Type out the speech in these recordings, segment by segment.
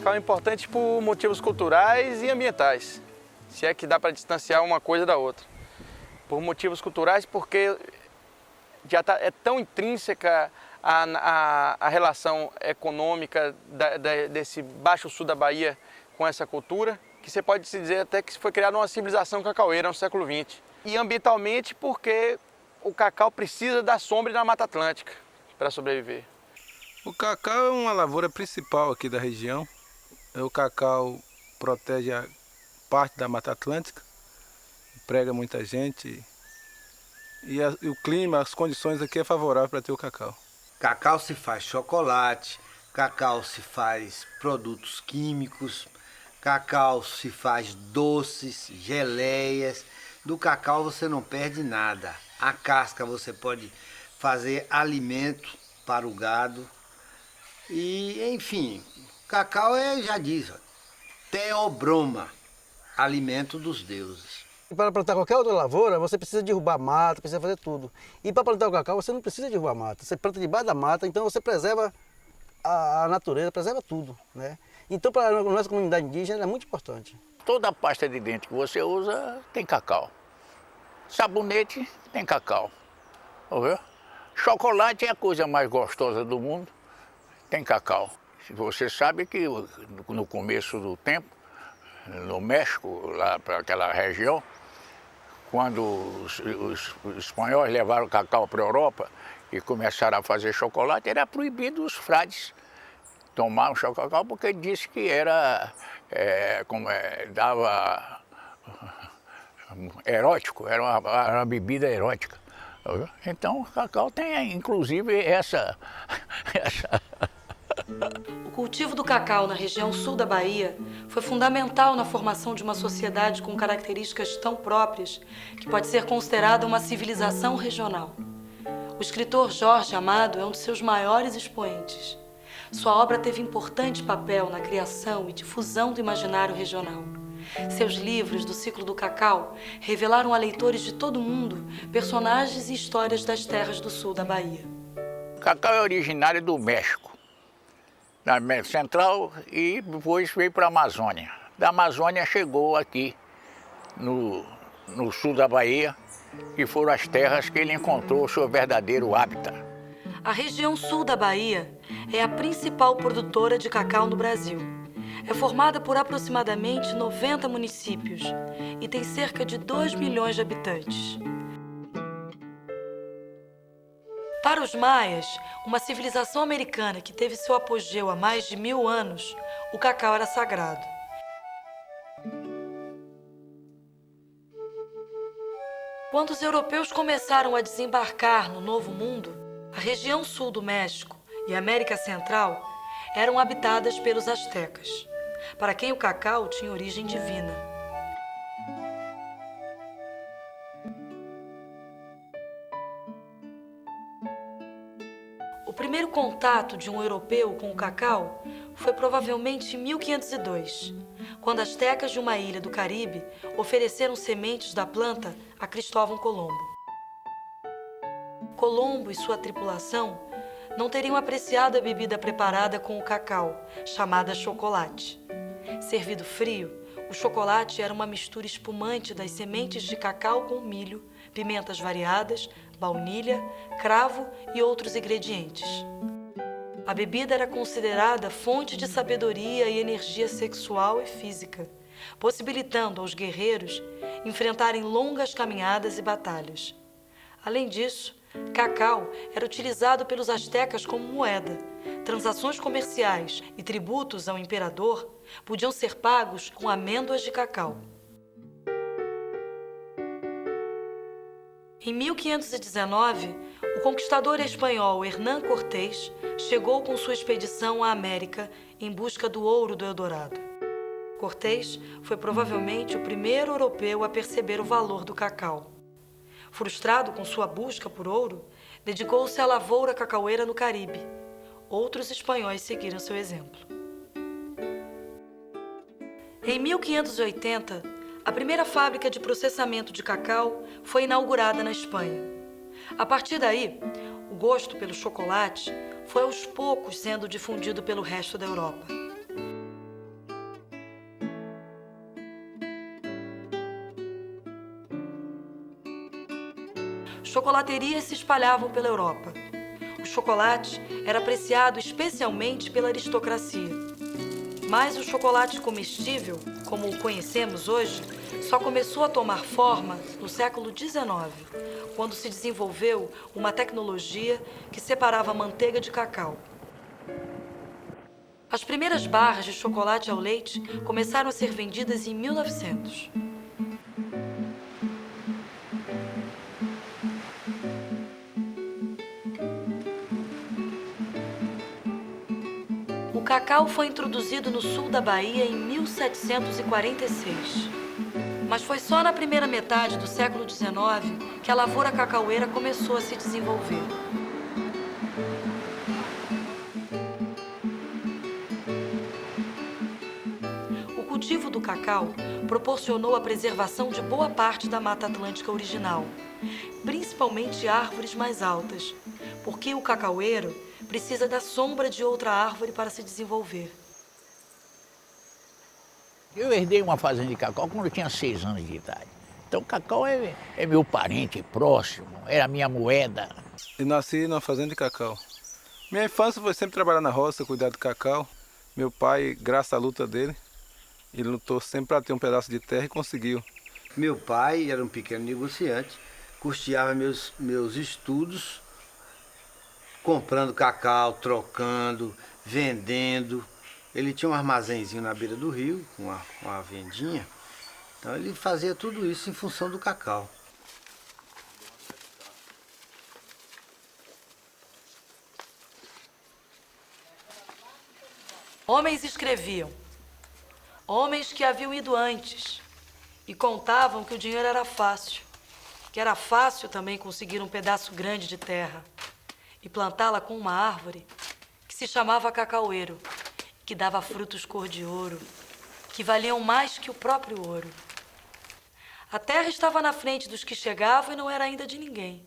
cacau é importante por motivos culturais e ambientais, se é que dá para distanciar uma coisa da outra. Por motivos culturais, porque já é tão intrínseca a relação econômica desse Baixo Sul da Bahia com essa cultura, que você pode se dizer até que foi criada uma civilização cacaueira no século XX. E ambientalmente porque o cacau precisa da sombra da Mata Atlântica para sobreviver. O cacau é uma lavoura principal aqui da região. O cacau protege a parte da Mata Atlântica, emprega muita gente e o clima, as condições aqui é favorável para ter o cacau. Cacau se faz chocolate, cacau se faz produtos químicos, cacau se faz doces, geleias. Do cacau você não perde nada. A casca você pode fazer alimento para o gado. E, enfim, cacau já diz, teobroma, alimento dos deuses. Para plantar qualquer outra lavoura, você precisa derrubar mata, precisa fazer tudo. E para plantar o cacau, você não precisa derrubar mata. Você planta debaixo da mata, então você preserva a natureza, preserva tudo, né? Então, para a nossa comunidade indígena, é muito importante. Toda a pasta de dente que você usa tem cacau. Sabonete tem cacau. Ouviu? Chocolate é a coisa mais gostosa do mundo, tem cacau. Você sabe que no começo do tempo, no México, lá para aquela região, quando os espanhóis levaram o cacau para a Europa e começaram a fazer chocolate, era proibido os frades tomar o cacau porque disse que era, dava erótico, era uma bebida erótica. Então o cacau tem inclusive essa... O cultivo do cacau na região sul da Bahia foi fundamental na formação de uma sociedade com características tão próprias que pode ser considerada uma civilização regional. O escritor Jorge Amado é um de seus maiores expoentes. Sua obra teve importante papel na criação e difusão do imaginário regional. Seus livros do ciclo do cacau revelaram a leitores de todo o mundo personagens e histórias das terras do sul da Bahia. O cacau é originário do México, na América Central, e depois veio para a Amazônia. Da Amazônia chegou aqui no sul da Bahia, que foram as terras que ele encontrou o seu verdadeiro hábitat. A região sul da Bahia é a principal produtora de cacau no Brasil. É formada por aproximadamente 90 municípios e tem cerca de 2 milhões de habitantes. Para os maias, uma civilização americana que teve seu apogeu há mais de 1000 anos, o cacau era sagrado. Quando os europeus começaram a desembarcar no Novo Mundo, a região sul do México e a América Central eram habitadas pelos astecas, para quem o cacau tinha origem divina. O primeiro contato de um europeu com o cacau foi provavelmente em 1502, quando astecas de uma ilha do Caribe ofereceram sementes da planta a Cristóvão Colombo. Colombo e sua tripulação não teriam apreciado a bebida preparada com o cacau, chamada chocolate. Servido frio, o chocolate era uma mistura espumante das sementes de cacau com milho, pimentas variadas, baunilha, cravo e outros ingredientes. A bebida era considerada fonte de sabedoria e energia sexual e física, possibilitando aos guerreiros enfrentarem longas caminhadas e batalhas. Além disso, cacau era utilizado pelos astecas como moeda. Transações comerciais e tributos ao imperador podiam ser pagos com amêndoas de cacau. Em 1519, o conquistador espanhol Hernán Cortés chegou com sua expedição à América em busca do ouro do Eldorado. Cortés foi provavelmente o primeiro europeu a perceber o valor do cacau. Frustrado com sua busca por ouro, dedicou-se à lavoura cacaueira no Caribe. Outros espanhóis seguiram seu exemplo. Em 1580, a primeira fábrica de processamento de cacau foi inaugurada na Espanha. A partir daí, o gosto pelo chocolate foi aos poucos sendo difundido pelo resto da Europa. chocolaterias se espalhavam pela Europa. O chocolate era apreciado especialmente pela aristocracia. Mas o chocolate comestível, como o conhecemos hoje, só começou a tomar forma no século XIX, quando se desenvolveu uma tecnologia que separava a manteiga de cacau. As primeiras barras de chocolate ao leite começaram a ser vendidas em 1900. O cacau foi introduzido no sul da Bahia em 1746. Mas foi só na primeira metade do século XIX que a lavoura cacaueira começou a se desenvolver. O cultivo do cacau proporcionou a preservação de boa parte da Mata Atlântica original, principalmente árvores mais altas, porque o cacaueiro precisa da sombra de outra árvore para se desenvolver. Eu herdei uma fazenda de cacau quando eu tinha 6 anos de idade. Então o cacau é meu parente próximo, era a minha moeda. Eu nasci numa fazenda de cacau. Minha infância foi sempre trabalhar na roça, cuidar do cacau. Meu pai, graças à luta dele, ele lutou sempre para ter um pedaço de terra e conseguiu. Meu pai era um pequeno negociante, custeava meus estudos, comprando cacau, trocando, vendendo. Ele tinha um armazenzinho na beira do rio, uma vendinha. Então ele fazia tudo isso em função do cacau. Homens escreviam, homens que haviam ido antes, e contavam que o dinheiro era fácil, que era fácil também conseguir um pedaço grande de terra e plantá-la com uma árvore que se chamava cacaueiro, que dava frutos cor de ouro, que valiam mais que o próprio ouro. A terra estava na frente dos que chegavam e não era ainda de ninguém.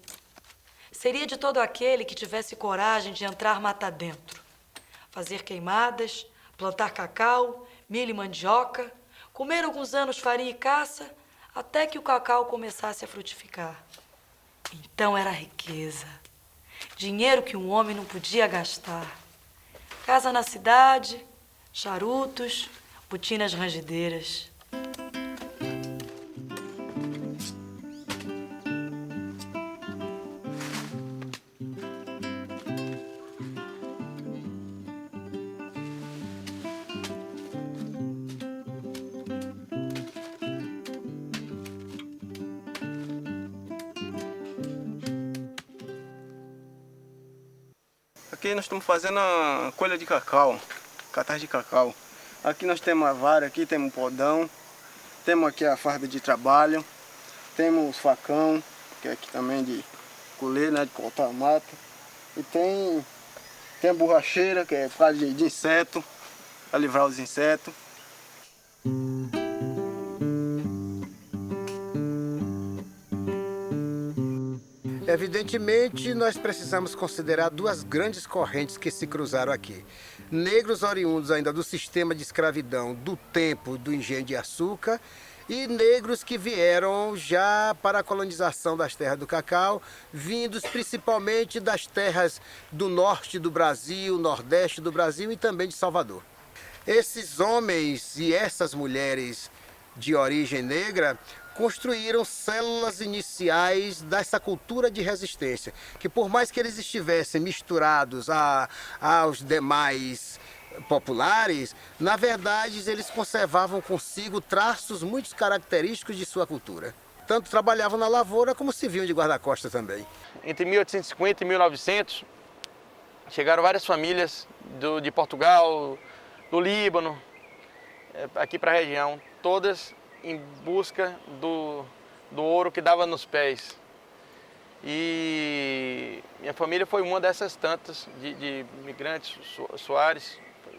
Seria de todo aquele que tivesse coragem de entrar mata dentro, fazer queimadas, plantar cacau, milho e mandioca, comer alguns anos farinha e caça, até que o cacau começasse a frutificar. Então era riqueza, dinheiro que um homem não podia gastar. Casa na cidade, charutos, botinas rangideiras. Aqui nós estamos fazendo a colha de cacau, catar de cacau. Aqui nós temos a vara, aqui temos o podão, temos aqui a farda de trabalho, temos o facão, que é aqui também de colher, né, de cortar a mata. E tem a borracheira, que é para de inseto, para livrar os insetos. Evidentemente, nós precisamos considerar duas grandes correntes que se cruzaram aqui. Negros oriundos ainda do sistema de escravidão do tempo do engenho de açúcar e negros que vieram já para a colonização das terras do cacau, vindos principalmente das terras do norte do Brasil, nordeste do Brasil e também de Salvador. Esses homens e essas mulheres de origem negra construíram células iniciais dessa cultura de resistência, que por mais que eles estivessem misturados aos demais populares, na verdade eles conservavam consigo traços muito característicos de sua cultura. Tanto trabalhavam na lavoura como serviam de guarda-costas também. Entre 1850 e 1900, chegaram várias famílias de Portugal, do Líbano, aqui para a região, todas em busca do ouro que dava nos pés. E minha família foi uma dessas tantas de imigrantes soares,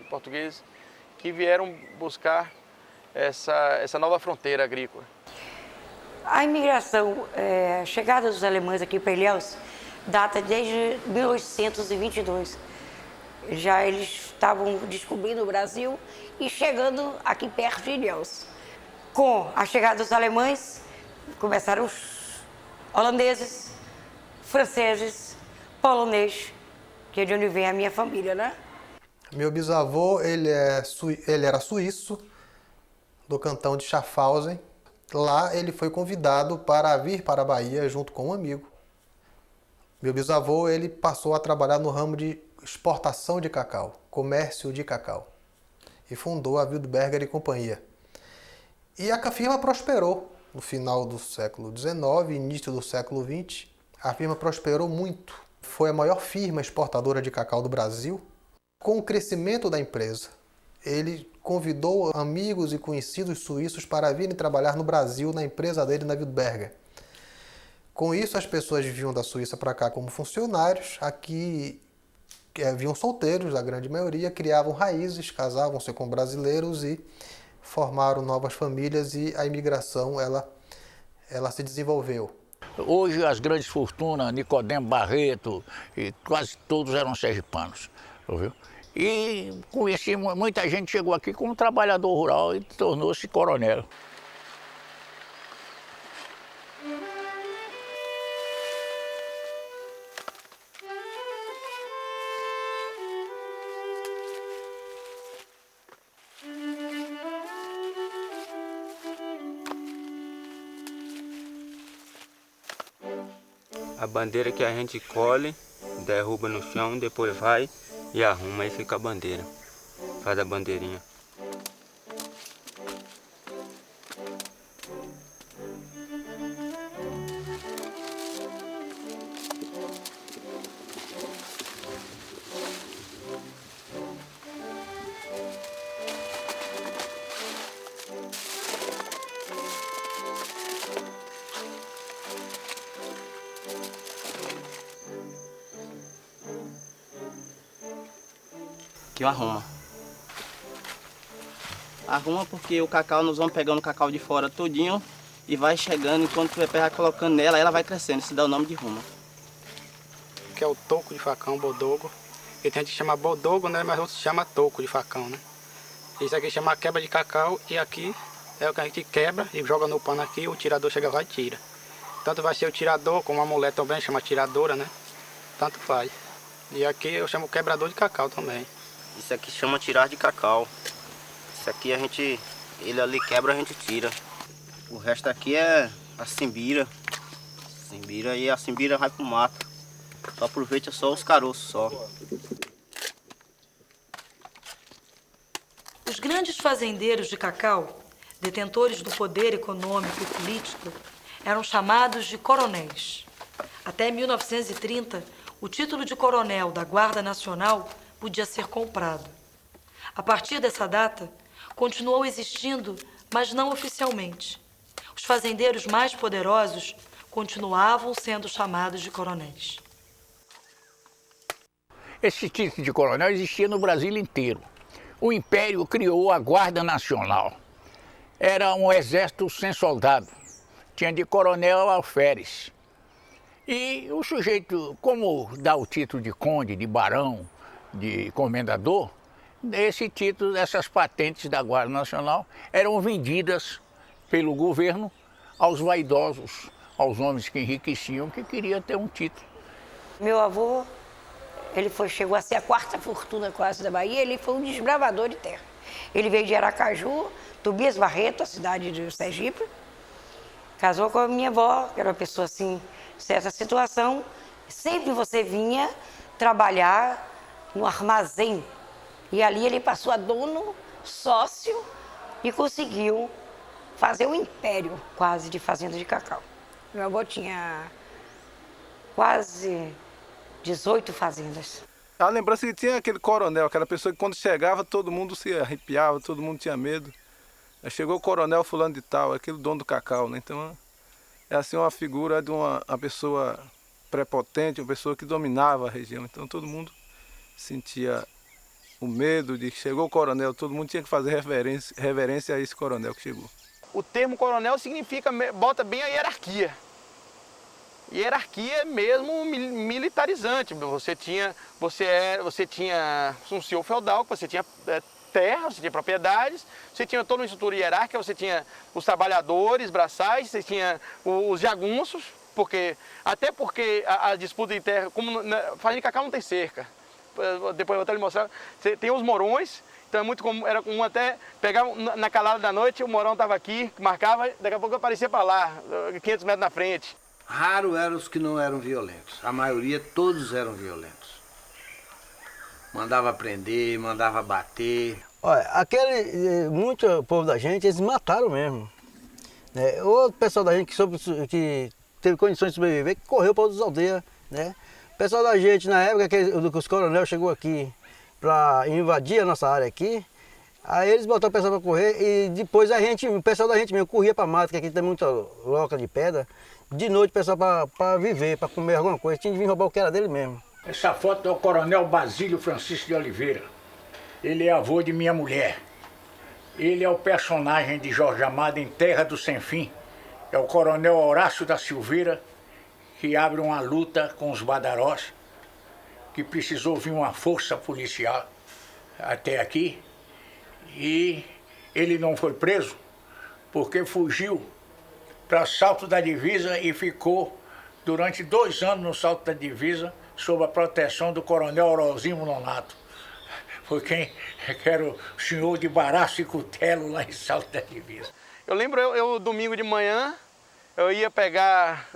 portugueses, que vieram buscar essa nova fronteira agrícola. A imigração, a chegada dos alemães aqui para Ilhéus, data desde 1822. Já eles estavam descobrindo o Brasil e chegando aqui perto de Ilhéus. Com a chegada dos alemães, começaram os holandeses, franceses, polonês, que é de onde vem a minha família, né? Meu bisavô, ele era suíço, do cantão de Schaffhausen. Lá ele foi convidado para vir para a Bahia junto com um amigo. Meu bisavô, ele passou a trabalhar no ramo de exportação de cacau, comércio de cacau, e fundou a Wildberger e Companhia. E a firma prosperou no final do século XIX, início do século XX. A firma prosperou muito. Foi a maior firma exportadora de cacau do Brasil. Com o crescimento da empresa, ele convidou amigos e conhecidos suíços para virem trabalhar no Brasil, na empresa dele, na Wildberger. Com isso, as pessoas vinham da Suíça para cá como funcionários. Aqui vinham solteiros, a grande maioria, criavam raízes, casavam-se com brasileiros e formaram novas famílias, e a imigração ela se desenvolveu. Hoje as grandes fortunas, Nicodemo Barreto, e quase todos eram sergipanos, viu? E conheci, muita gente chegou aqui como trabalhador rural e tornou-se coronel. A bandeira que a gente colhe, derruba no chão, depois vai e arruma, aí fica a bandeira. Faz a bandeirinha. Que arruma. Arruma porque o cacau, nós vamos pegando o cacau de fora todinho e vai chegando, enquanto o pé vai colocando nela, ela vai crescendo, isso dá o nome de ruma. Que é o toco de facão, bodogo. E tem gente que chama bodogo, né, mas outros chama toco de facão, né. Isso aqui chama quebra de cacau e aqui é o que a gente quebra e joga no pano aqui, o tirador chega lá e tira. Tanto vai ser o tirador, como a mulher também chama tiradora, né, tanto faz. E aqui eu chamo quebrador de cacau também. Isso aqui chama tirar de cacau. Isso aqui ele ali quebra, a gente tira. O resto aqui é a simbira. Simbira, e a simbira vai pro mato. Só aproveita só os caroços só. Os grandes fazendeiros de cacau, detentores do poder econômico e político, eram chamados de coronéis. Até 1930, o título de coronel da Guarda Nacional podia ser comprado. A partir dessa data, continuou existindo, mas não oficialmente. Os fazendeiros mais poderosos continuavam sendo chamados de coronéis. Esse título de coronel existia no Brasil inteiro. O Império criou a Guarda Nacional. Era um exército sem soldado. Tinha de coronel alferes. E o sujeito, como dá o título de conde, de barão, de comendador, esse título, essas patentes da Guarda Nacional eram vendidas pelo governo aos vaidosos, aos homens que enriqueciam, que queriam ter um título. Meu avô, chegou a ser a quarta fortuna quase da Bahia, ele foi um desbravador de terra. Ele veio de Aracaju, Tobias Barreto, a cidade de Sergipe, casou com a minha avó, que era uma pessoa assim, certa situação. Sempre você vinha trabalhar no armazém. E ali ele passou a dono, sócio, e conseguiu fazer um império quase de fazenda de cacau. Meu avô tinha quase 18 fazendas. A lembrança que tinha aquele coronel, aquela pessoa que quando chegava todo mundo se arrepiava, todo mundo tinha medo. Aí chegou o coronel fulano de tal, aquele dono do cacau, né? Então é assim uma figura de uma pessoa prepotente, uma pessoa que dominava a região. Então todo mundo sentia o medo de que chegou o coronel, todo mundo tinha que fazer reverência a esse coronel que chegou. O termo coronel significa, bota bem a hierarquia. Hierarquia mesmo militarizante. Você tinha um senhor feudal, você tinha terra, você tinha propriedades, você tinha toda uma estrutura hierárquica, você tinha os trabalhadores, braçais, você tinha os jagunços, Até porque a disputa de terra, como fazenda de cacau não tem cerca. Depois eu vou até lhe mostrar. Tem os morões, então é muito comum, era comum até pegar na calada da noite, o morão estava aqui, marcava, daqui a pouco aparecia para lá, 500 metros na frente. Raro eram os que não eram violentos. A maioria, todos eram violentos. Mandava prender, mandava bater. Olha, muito povo da gente, eles mataram mesmo. Né? O pessoal da gente que teve condições de sobreviver, que correu para outras aldeias. Né? O pessoal da gente, na época que os coronel chegou aqui para invadir a nossa área aqui, aí eles botaram o pessoal para correr e depois o pessoal da gente mesmo corria para mata, que aqui tem muita loca de pedra, de noite o pessoal para viver, para comer alguma coisa, tinha de vir roubar o que era dele mesmo. Essa foto é o coronel Basílio Francisco de Oliveira. Ele é avô de minha mulher. Ele é o personagem de Jorge Amado em Terra do Sem Fim. É o coronel Horácio da Silveira, que abre uma luta com os badarós, que precisou vir uma força policial até aqui. E ele não foi preso porque fugiu para Salto da Divisa e ficou durante 2 anos no Salto da Divisa sob a proteção do coronel Orozimo Nonato. Foi quem era o senhor de baraço e cutelo lá em Salto da Divisa. Eu lembro, domingo de manhã, eu ia pegar,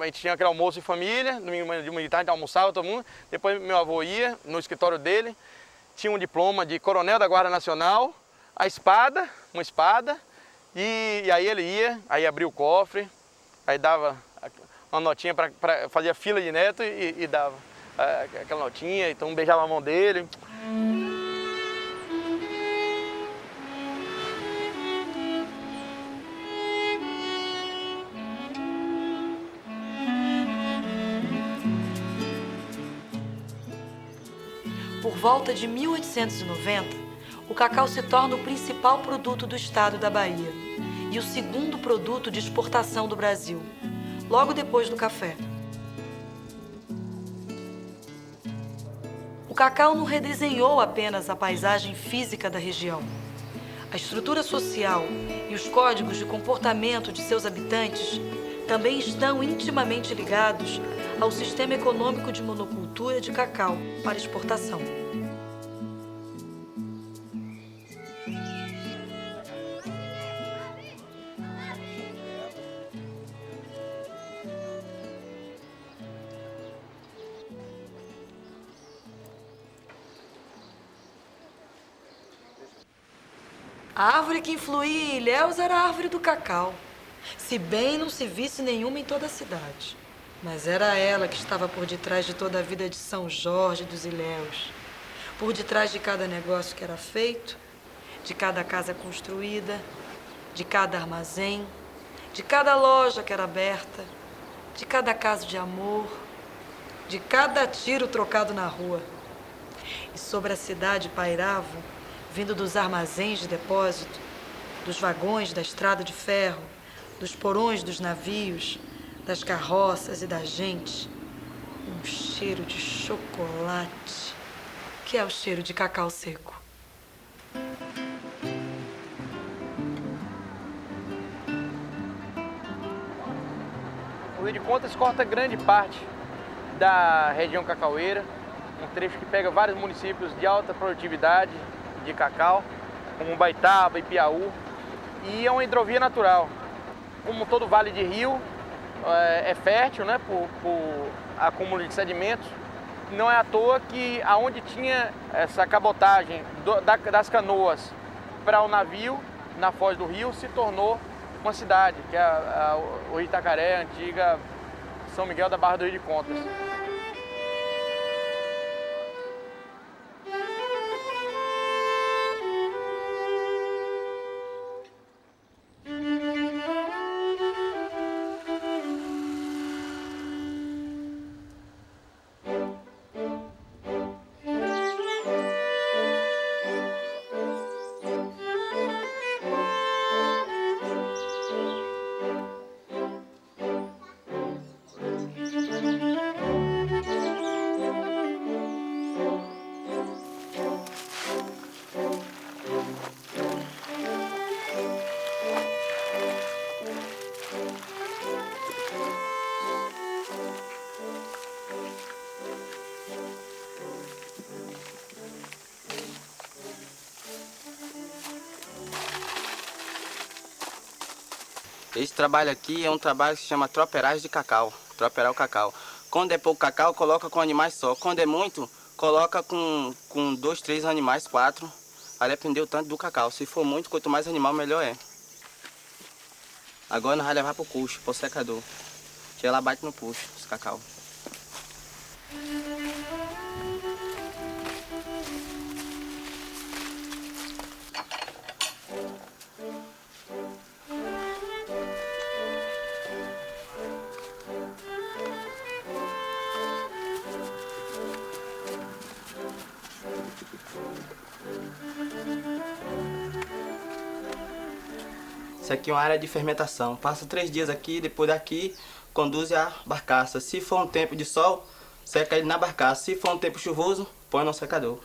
a gente tinha aquele almoço em família, domingo de tarde a gente almoçava todo mundo, depois meu avô ia no escritório dele, tinha um diploma de coronel da Guarda Nacional, uma espada, e aí ele ia, aí abria o cofre, aí dava uma notinha fazia fila de neto e dava aquela notinha, então beijava a mão dele. Por volta de 1890, o cacau se torna o principal produto do estado da Bahia e o segundo produto de exportação do Brasil, logo depois do café. O cacau não redesenhou apenas a paisagem física da região. A estrutura social e os códigos de comportamento de seus habitantes também estão intimamente ligados ao sistema econômico de monocultura de cacau para exportação. A árvore que influía em Ilhéus era a árvore do cacau, se bem não se visse nenhuma em toda a cidade. Mas era ela que estava por detrás de toda a vida de São Jorge dos Ilhéus, por detrás de cada negócio que era feito, de cada casa construída, de cada armazém, de cada loja que era aberta, de cada caso de amor, de cada tiro trocado na rua. E sobre a cidade pairavam, vindo dos armazéns de depósito, dos vagões da estrada de ferro, dos porões dos navios, das carroças e da gente, um cheiro de chocolate, que é o cheiro de cacau seco. O Rio de Contas corta grande parte da região cacaueira, um trecho que pega vários municípios de alta produtividade de cacau, como Baitaba e Piauí, e é uma hidrovia natural. Como todo vale de rio, é fértil, né, por acúmulo de sedimentos. Não é à toa que aonde tinha essa cabotagem das canoas para o navio, na foz do rio, se tornou uma cidade, que é o Itacaré, a antiga São Miguel da Barra do Rio de Contas. Esse trabalho aqui é um trabalho que se chama troperagem de cacau, troperar o cacau. Quando é pouco cacau, coloca com animais só. Quando é muito, coloca com 2, 3 animais, 4. Aí depende o tanto do cacau. Se for muito, quanto mais animal, melhor é. Agora nós vamos levar pro puxo, pro secador. Que ela bate no puxo, esse cacau. Isso aqui é uma área de fermentação. Passa 3 dias aqui, depois daqui conduz a barcaça. Se for um tempo de sol, seca ele na barcaça. Se for um tempo chuvoso, põe no secador.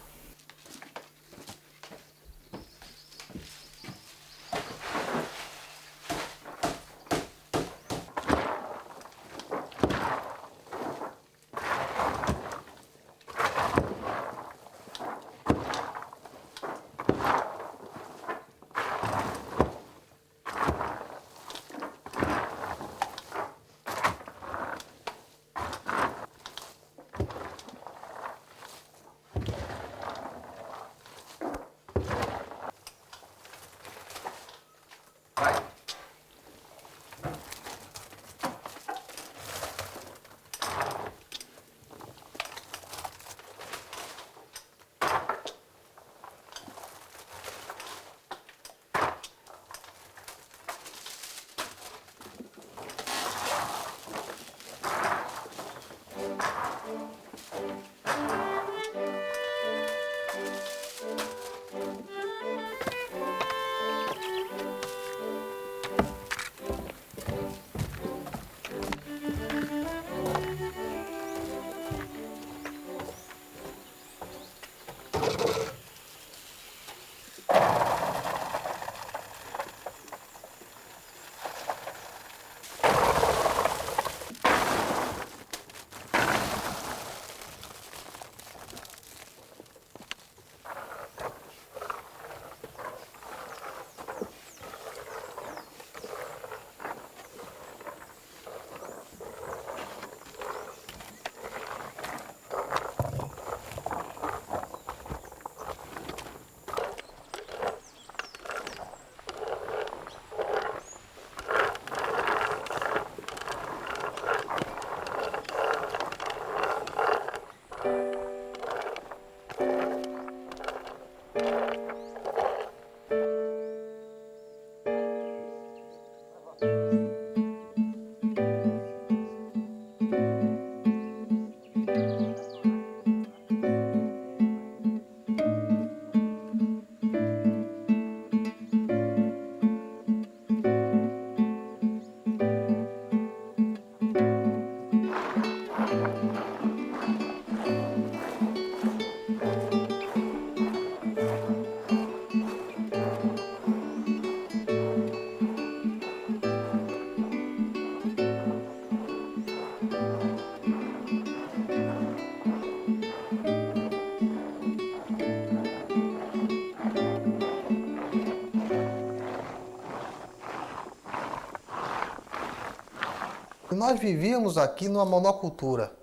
Nós vivíamos aqui numa monocultura.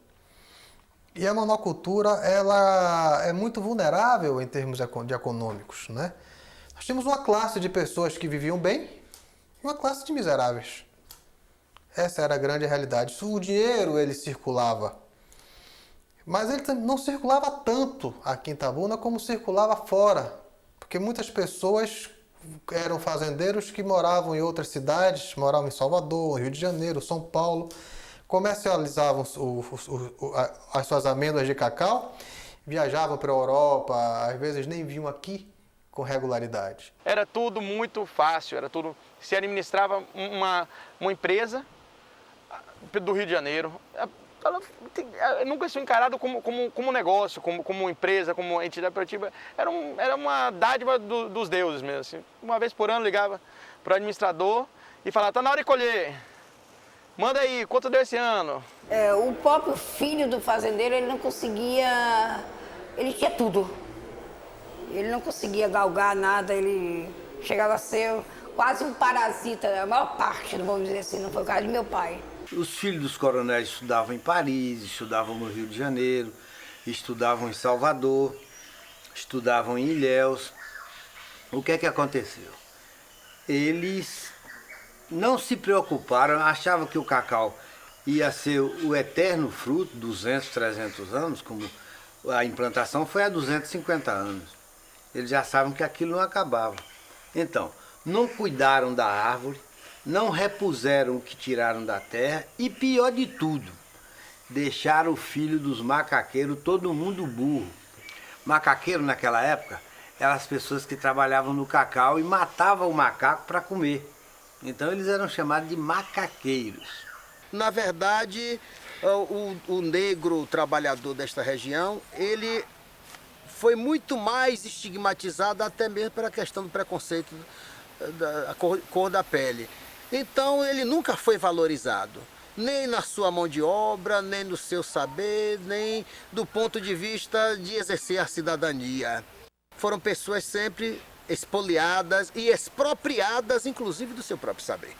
E a monocultura, ela é muito vulnerável em termos de econômicos, né? Nós tínhamos uma classe de pessoas que viviam bem e uma classe de miseráveis. Essa era a grande realidade. O dinheiro, ele circulava. Mas ele não circulava tanto aqui em Itabuna como circulava fora. Porque muitas pessoas eram fazendeiros que moravam em outras cidades, moravam em Salvador, Rio de Janeiro, São Paulo, comercializavam as suas amêndoas de cacau, viajavam para a Europa, às vezes nem vinham aqui com regularidade. Era tudo muito fácil, era tudo. Se administrava uma empresa do Rio de Janeiro. Ela nunca foi encarado como negócio, como empresa, como entidade produtiva. Era uma dádiva dos deuses mesmo. Assim. Uma vez por ano ligava para o administrador e falava, tá na hora de colher. Manda aí, quanto deu esse ano? O próprio filho do fazendeiro, ele não conseguia... Ele tinha tudo. Ele não conseguia galgar nada, ele chegava a ser quase um parasita, a maior parte, vamos dizer assim, não foi o caso de meu pai. Os filhos dos coronéis estudavam em Paris, estudavam no Rio de Janeiro, estudavam em Salvador, estudavam em Ilhéus. O que é que aconteceu? Eles não se preocuparam, achavam que o cacau ia ser o eterno fruto, 200, 300 anos, como a implantação foi há 250 anos. Eles já sabem que aquilo não acabava. Então, não cuidaram da árvore, não repuseram o que tiraram da terra e, pior de tudo, deixaram o filho dos macaqueiros, todo mundo burro. Macaqueiro, naquela época, eram as pessoas que trabalhavam no cacau e matavam o macaco para comer. Então, eles eram chamados de macaqueiros. Na verdade, o negro trabalhador desta região, ele foi muito mais estigmatizado até mesmo pela questão do preconceito da cor da pele. Então ele nunca foi valorizado, nem na sua mão de obra, nem no seu saber, nem do ponto de vista de exercer a cidadania. Foram pessoas sempre expoliadas e expropriadas, inclusive do seu próprio saber.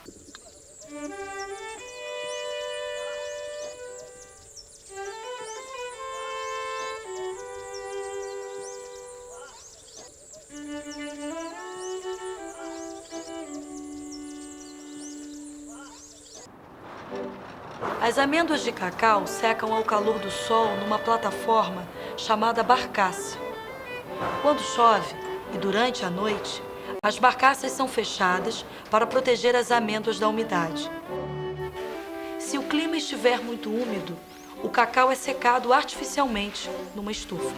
As amêndoas de cacau secam ao calor do sol numa plataforma chamada barcaça. Quando chove e durante a noite, as barcaças são fechadas para proteger as amêndoas da umidade. Se o clima estiver muito úmido, o cacau é secado artificialmente numa estufa.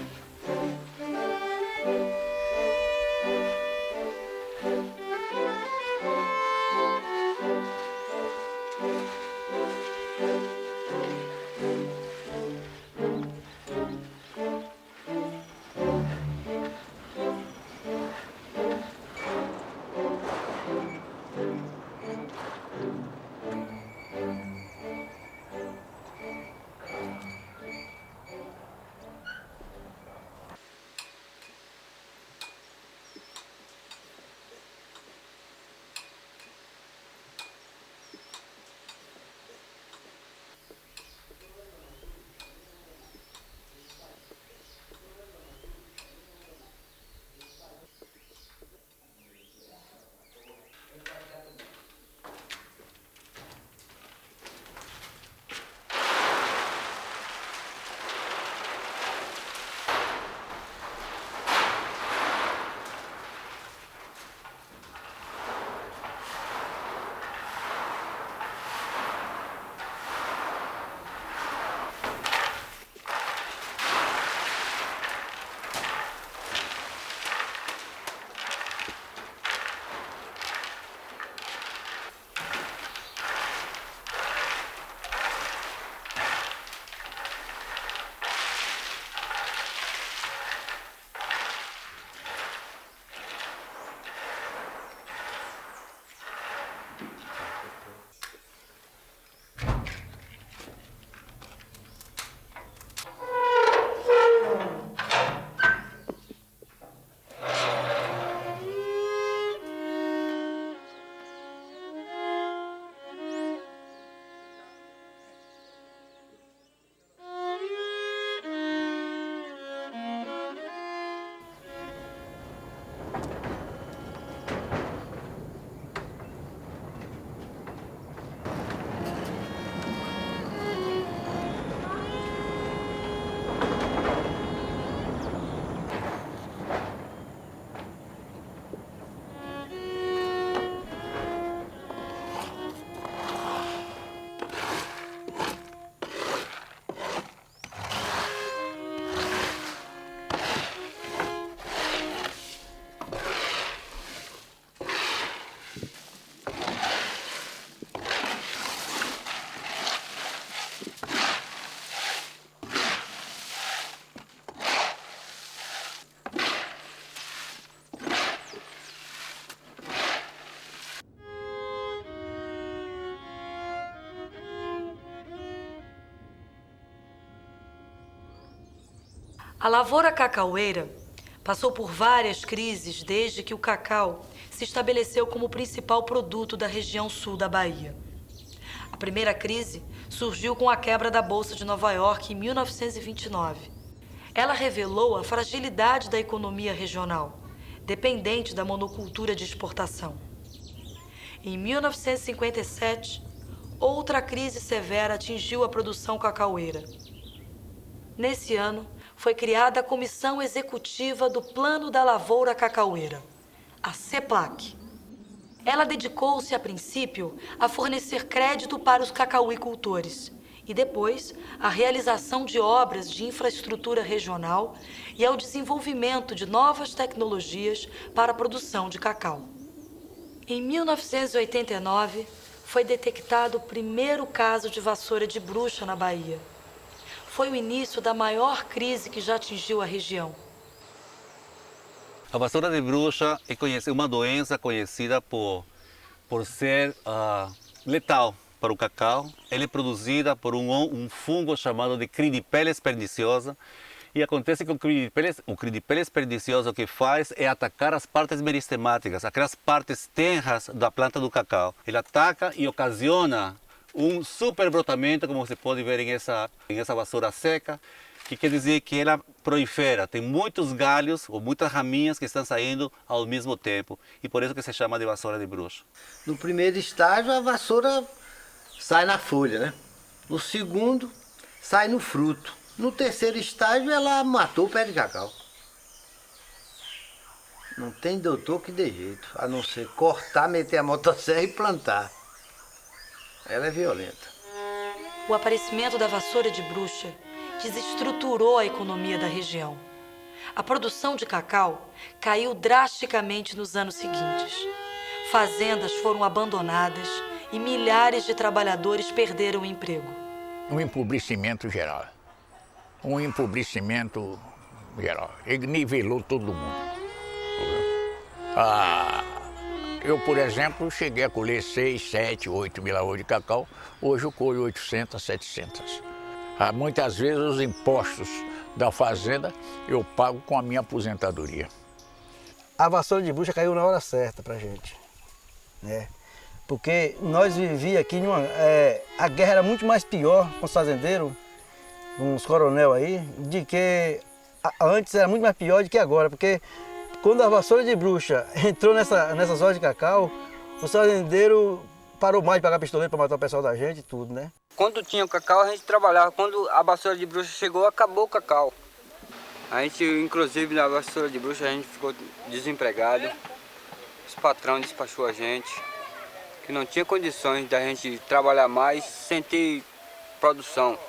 A lavoura cacaueira Passou por várias crises desde que o cacau se estabeleceu como o principal produto da região sul da Bahia. A primeira crise surgiu com a quebra da Bolsa de Nova York em 1929. Ela revelou a fragilidade da economia regional, dependente da monocultura de exportação. Em 1957, outra crise severa atingiu a produção cacaueira. Nesse ano, foi criada a Comissão Executiva do Plano da Lavoura Cacaueira, a CEPLAC. Ela dedicou-se, a princípio, a fornecer crédito para os cacauicultores e depois à realização de obras de infraestrutura regional e ao desenvolvimento de novas tecnologias para a produção de cacau. Em 1989, foi detectado o primeiro caso de vassoura de bruxa na Bahia. Foi o início da maior crise que já atingiu a região. A vassoura de bruxa é uma doença conhecida por ser letal para o cacau. Ela é produzida por um fungo chamado de Cridipelles perniciosa. E acontece que o Cridipelles pernicioso o que faz é atacar as partes meristemáticas, aquelas partes tenras da planta do cacau. Ele ataca e ocasiona um super brotamento, como você pode ver em essa vassoura seca, que quer dizer que ela prolifera, tem muitos galhos ou muitas raminhas que estão saindo ao mesmo tempo, e por isso que se chama de vassoura de bruxa. No primeiro estágio a vassoura sai na folha, né? No segundo sai no fruto. No terceiro estágio ela matou o pé de cacau. Não tem doutor que dê jeito, a não ser cortar, meter a motosserra e plantar. Ela é violenta. O aparecimento da vassoura de bruxa desestruturou a economia da região. A produção de cacau caiu drasticamente nos anos seguintes. Fazendas foram abandonadas e milhares de trabalhadores perderam o emprego. Um empobrecimento geral. Ele nivelou todo mundo. Eu, por exemplo, cheguei a colher 6, 7, 8 mil arroz de cacau. Hoje eu colho 800, 700. Muitas vezes os impostos da fazenda eu pago com a minha aposentadoria. A vassoura de bruxa caiu na hora certa pra gente, né? Porque nós vivíamos aqui a guerra era muito mais pior com os fazendeiros, com os coronel aí, de que antes era muito mais pior do que agora, porque quando a vassoura de bruxa entrou nessas horas de cacau, o fazendeiro parou mais de pagar pistoleiro para matar o pessoal da gente e tudo, né? Quando tinha o cacau, a gente trabalhava. Quando a vassoura de bruxa chegou, acabou o cacau. A gente, inclusive, na vassoura de bruxa, a gente ficou desempregado. Os patrões despachou a gente, que não tinha condições da gente trabalhar mais sem ter produção.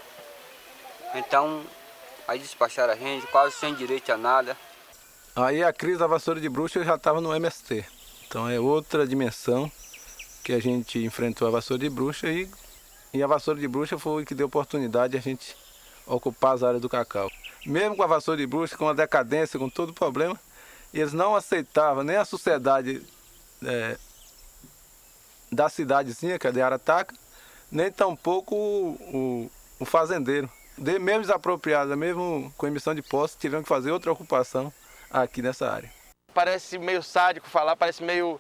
Então, aí despacharam a gente, quase sem direito a nada. Aí a crise da vassoura de bruxa já estava no MST. Então é outra dimensão que a gente enfrentou a vassoura de bruxa e a vassoura de bruxa foi o que deu oportunidade de a gente ocupar as áreas do cacau. Mesmo com a vassoura de bruxa, com a decadência, com todo o problema, eles não aceitavam nem a sociedade da cidadezinha, que é de Arataca, nem tampouco o fazendeiro. Mesmo desapropriado, mesmo com emissão de posse, tiveram que fazer outra ocupação aqui nessa área. Parece meio sádico falar, parece meio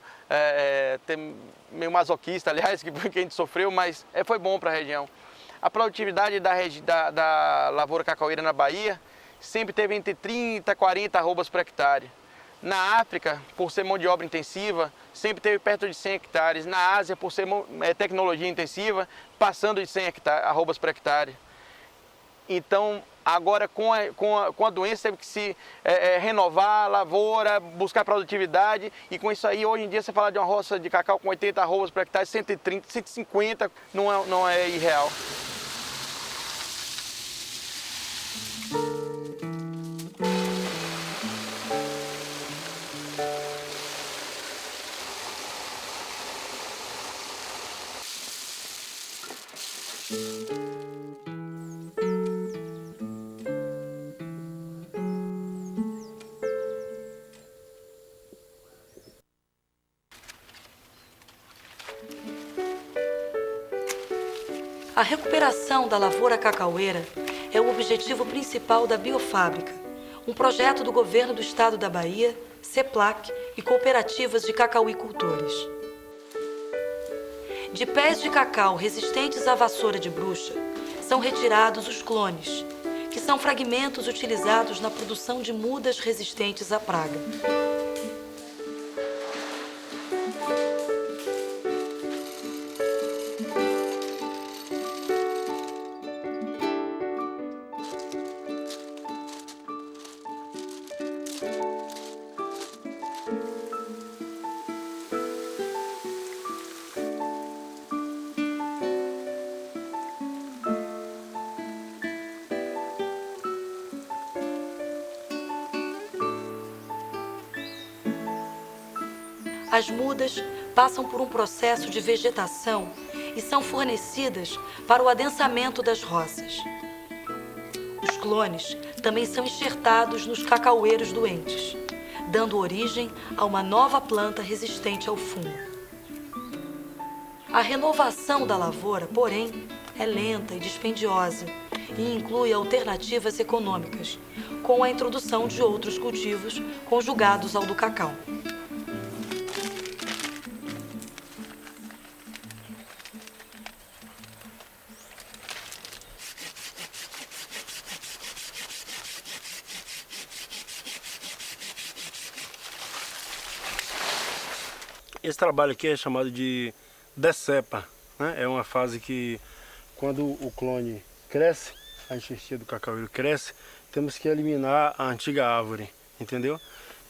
masoquista, aliás, que a gente sofreu, mas foi bom para a região. A produtividade da lavoura cacaueira na Bahia sempre teve entre 30 e 40 arrobas por hectare. Na África, por ser mão de obra intensiva, sempre teve perto de 100 hectares. Na Ásia, por ser tecnologia intensiva, passando de 100 arrobas por hectare. Então, agora com a doença teve que se renovar a lavoura, buscar produtividade, e com isso aí, hoje em dia, você fala de uma roça de cacau com 80 arrobas por hectare, 130, 150, não é irreal. A recuperação da lavoura cacaueira é o objetivo principal da Biofábrica, um projeto do governo do estado da Bahia, CEPLAC e cooperativas de cacauicultores. De pés de cacau resistentes à vassoura de bruxa, são retirados os clones, que são fragmentos utilizados na produção de mudas resistentes à praga. As mudas passam por um processo de vegetação e são fornecidas para o adensamento das roças. Os clones também são enxertados nos cacaueiros doentes, dando origem a uma nova planta resistente ao fungo. A renovação da lavoura, porém, é lenta e dispendiosa e inclui alternativas econômicas, com a introdução de outros cultivos conjugados ao do cacau. Esse trabalho aqui é chamado de decepa, né? É uma fase que, quando o clone cresce, a enxertia do cacaueiro cresce, temos que eliminar a antiga árvore, entendeu?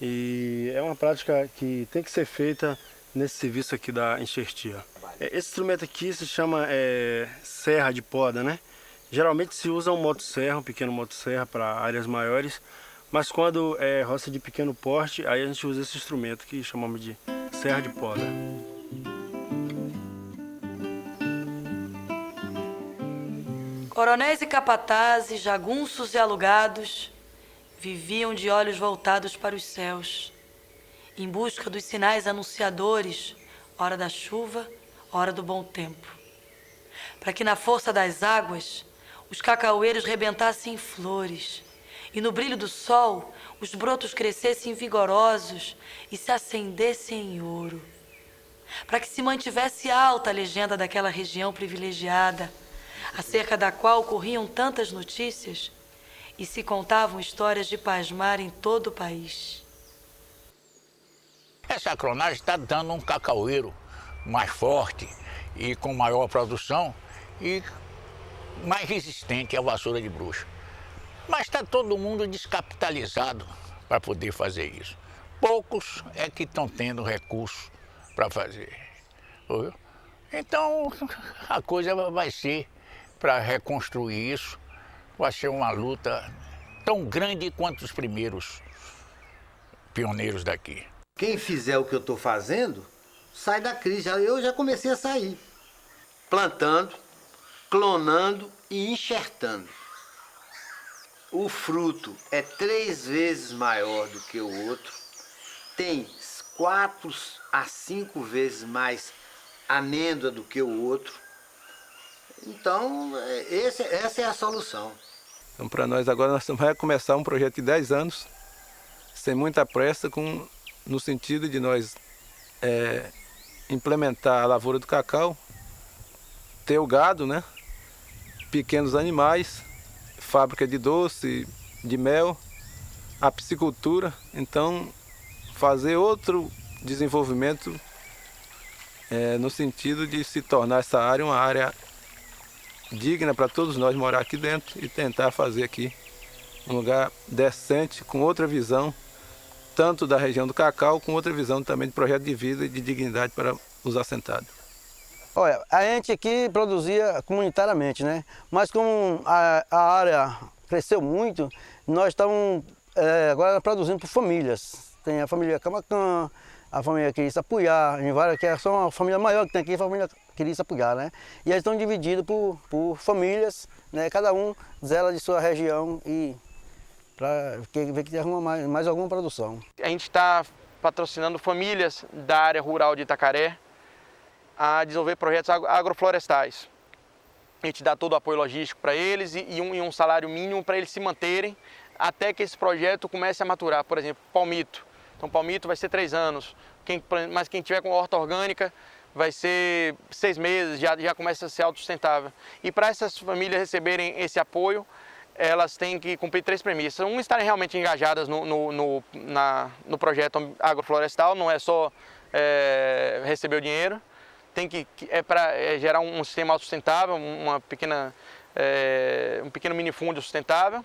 E é uma prática que tem que ser feita nesse serviço aqui da enxertia. Esse instrumento aqui se chama serra de poda, né? Geralmente se usa um motosserra, um pequeno motosserra para áreas maiores, mas quando é roça de pequeno porte, aí a gente usa esse instrumento que chamamos de serra de poda. Coronéis e capatazes, jagunços e alugados viviam de olhos voltados para os céus, em busca dos sinais anunciadores, hora da chuva, hora do bom tempo, para que na força das águas os cacaueiros rebentassem em flores e no brilho do sol os brotos crescessem vigorosos e se acendessem em ouro, para que se mantivesse alta a legenda daquela região privilegiada, acerca da qual corriam tantas notícias e se contavam histórias de pasmar em todo o país. Essa clonagem está dando um cacaueiro mais forte e com maior produção e mais resistente à vassoura de bruxa. Mas está todo mundo descapitalizado para poder fazer isso. Poucos é que estão tendo recurso para fazer. Ouviu? Então, a coisa vai ser, para reconstruir isso, vai ser uma luta tão grande quanto os primeiros pioneiros daqui. Quem fizer o que eu estou fazendo, sai da crise. Eu já comecei a sair. Plantando, clonando e enxertando. O fruto é 3 vezes maior do que o outro, tem 4 a 5 vezes mais amêndoa do que o outro. Então, essa é a solução. Então, para nós agora, nós vamos começar um projeto de 10 anos, sem muita pressa, no sentido de nós implementar a lavoura do cacau, ter o gado, né? Pequenos animais, fábrica de doce, de mel, a piscicultura. Então, fazer outro desenvolvimento no sentido de se tornar essa área uma área digna para todos nós morar aqui dentro e tentar fazer aqui um lugar decente, com outra visão, tanto da região do cacau, com outra visão também de projeto de vida e de dignidade para os assentados. Olha, a gente aqui produzia comunitariamente, né? Mas como a área cresceu muito, nós estamos agora produzindo por famílias. Tem a família Camacã, a família Quiriçapuiá, que é só uma família maior que tem aqui, a família Quiriçapuiá, né? E eles estão divididos por famílias, né? Cada um zela de sua região e para ver que arruma mais alguma produção. A gente está patrocinando famílias da área rural de Itacaré a desenvolver projetos agroflorestais. A gente dá todo o apoio logístico para eles e um salário mínimo para eles se manterem até que esse projeto comece a maturar. Por exemplo, palmito. Então, palmito vai ser 3 anos, mas quem tiver com horta orgânica vai ser 6 meses, já começa a ser autossustentável. E para essas famílias receberem esse apoio, elas têm que cumprir 3 premissas. Estarem realmente engajadas no projeto agroflorestal, não é só receber o dinheiro, para gerar um sistema autossustentável, um pequeno minifúndio sustentável.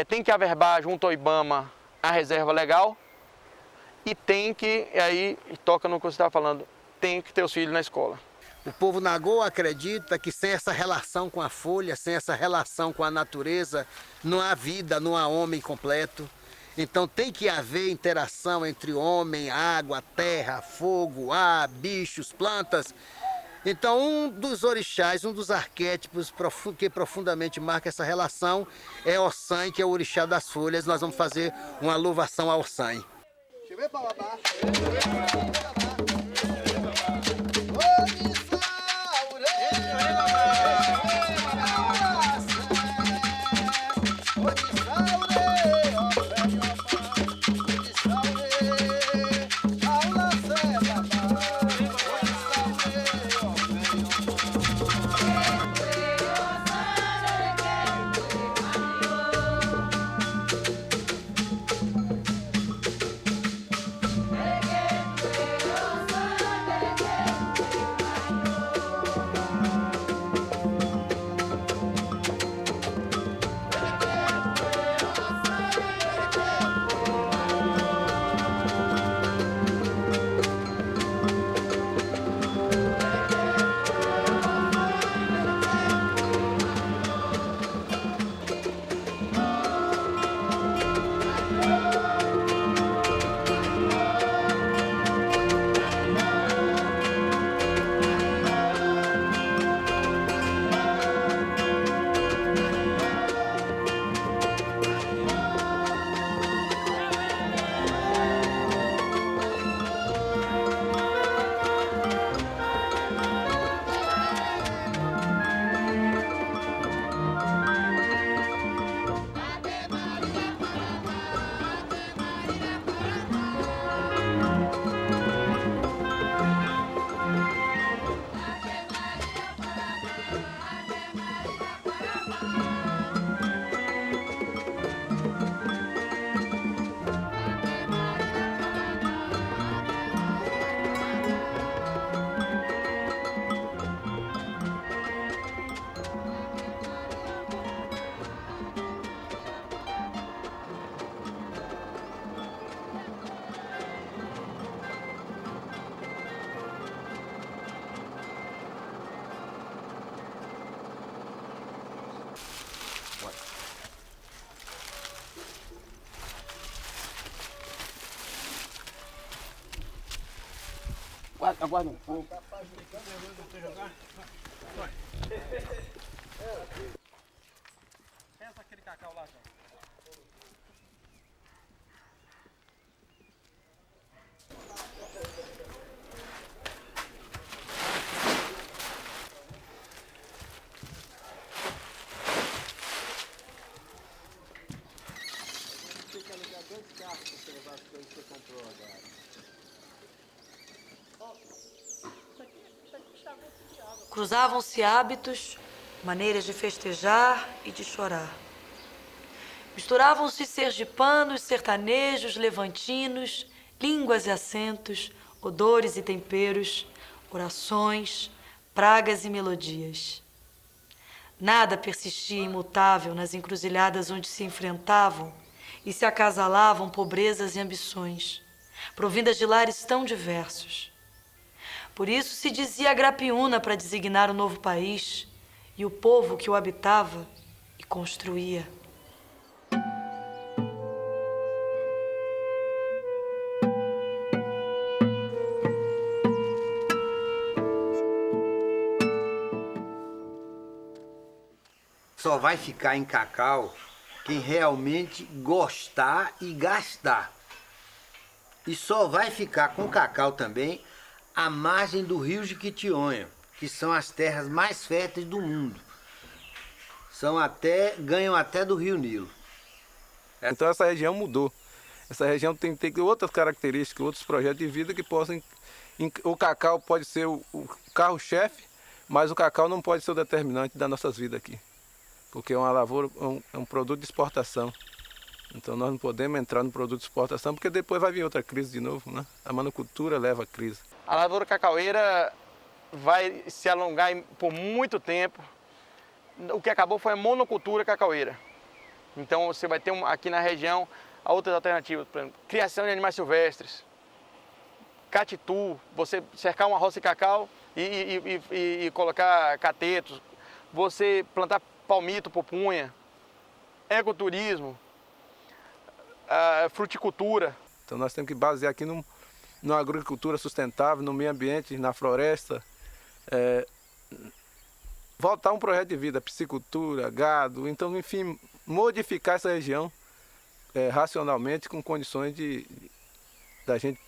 Tem que averbar junto ao IBAMA a reserva legal e tem que, aí toca no que você estava falando, tem que ter os filhos na escola. O povo Nagô acredita que sem essa relação com a folha, sem essa relação com a natureza, não há vida, não há homem completo. Então tem que haver interação entre homem, água, terra, fogo, ar, bichos, plantas. Então um dos orixás, um dos arquétipos que profundamente marca essa relação é Ossan, que é o orixá das folhas. Nós vamos fazer uma louvação a Ossan. Aguarda um pouco. Pensa aquele cacau lá, João. Fica ligado 2 carros para você levar as coisas que você comprou agora. Cruzavam-se hábitos, maneiras de festejar e de chorar. Misturavam-se sergipanos, sertanejos, levantinos, línguas e acentos, odores e temperos, orações, pragas e melodias. Nada persistia imutável nas encruzilhadas onde se enfrentavam e se acasalavam pobrezas e ambições, provindas de lares tão diversos. Por isso se dizia Agrapiúna para designar o novo país e o povo que o habitava e construía. Só vai ficar em cacau quem realmente gostar e gastar. E só vai ficar com cacau também à margem do rio Jequitinhonha, que são as terras mais férteis do mundo. Ganham até do rio Nilo. Então essa região mudou. Essa região tem que ter outras características, outros projetos de vida que possam... O cacau pode ser o carro-chefe, mas o cacau não pode ser o determinante das nossas vidas aqui. Porque é uma lavoura, é um produto de exportação. Então nós não podemos entrar no produto de exportação, porque depois vai vir outra crise de novo, né? A monocultura leva a crise. A lavoura cacaueira vai se alongar por muito tempo. O que acabou foi a monocultura cacaueira. Então você vai ter aqui na região outras alternativas, por exemplo, criação de animais silvestres, catitu, você cercar uma roça de cacau e colocar catetos, você plantar palmito, pupunha, ecoturismo, fruticultura. Então nós temos que basear aqui numa agricultura sustentável, no meio ambiente, na floresta, voltar a um projeto de vida, piscicultura, gado, então enfim, modificar essa região racionalmente com condições da gente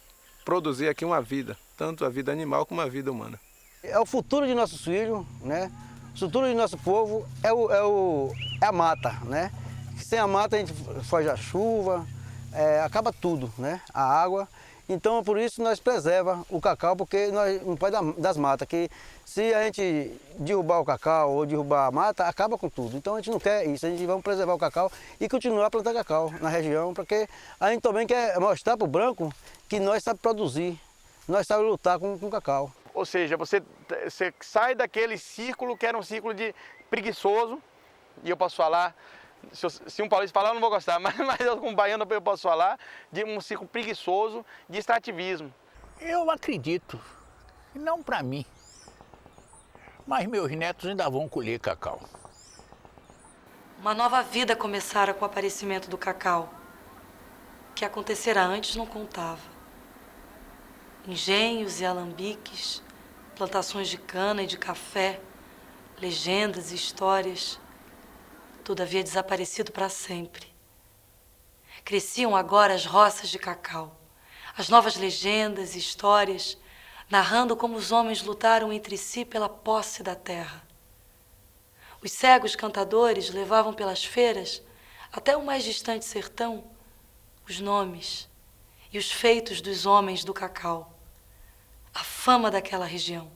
produzir aqui uma vida, tanto a vida animal como a vida humana. É o futuro de nossos filhos, né? O futuro de nosso povo é a mata, né? Sem a mata a gente foge a chuva, acaba tudo, né? A água. Então por isso nós preservamos o cacau, porque nós não pode das matas, que se a gente derrubar o cacau ou derrubar a mata, acaba com tudo. Então a gente não quer isso, a gente vai preservar o cacau e continuar a plantar cacau na região, porque a gente também quer mostrar para o branco que nós sabemos produzir, nós sabemos lutar com o cacau. Ou seja, você sai daquele círculo que era um círculo de preguiçoso, e eu posso falar, se um paulista falar eu não vou gostar, mas eu como baiano eu posso falar, de um círculo preguiçoso de extrativismo. Eu acredito, não para mim, mas meus netos ainda vão colher cacau. Uma nova vida começara com o aparecimento do cacau. O que acontecerá antes não contava. Engenhos e alambiques, plantações de cana e de café, legendas e histórias, tudo havia desaparecido para sempre. Cresciam agora as roças de cacau, as novas legendas e histórias, narrando como os homens lutaram entre si pela posse da terra. Os cegos cantadores levavam pelas feiras, até o mais distante sertão, os nomes e os feitos dos homens do cacau, a fama daquela região.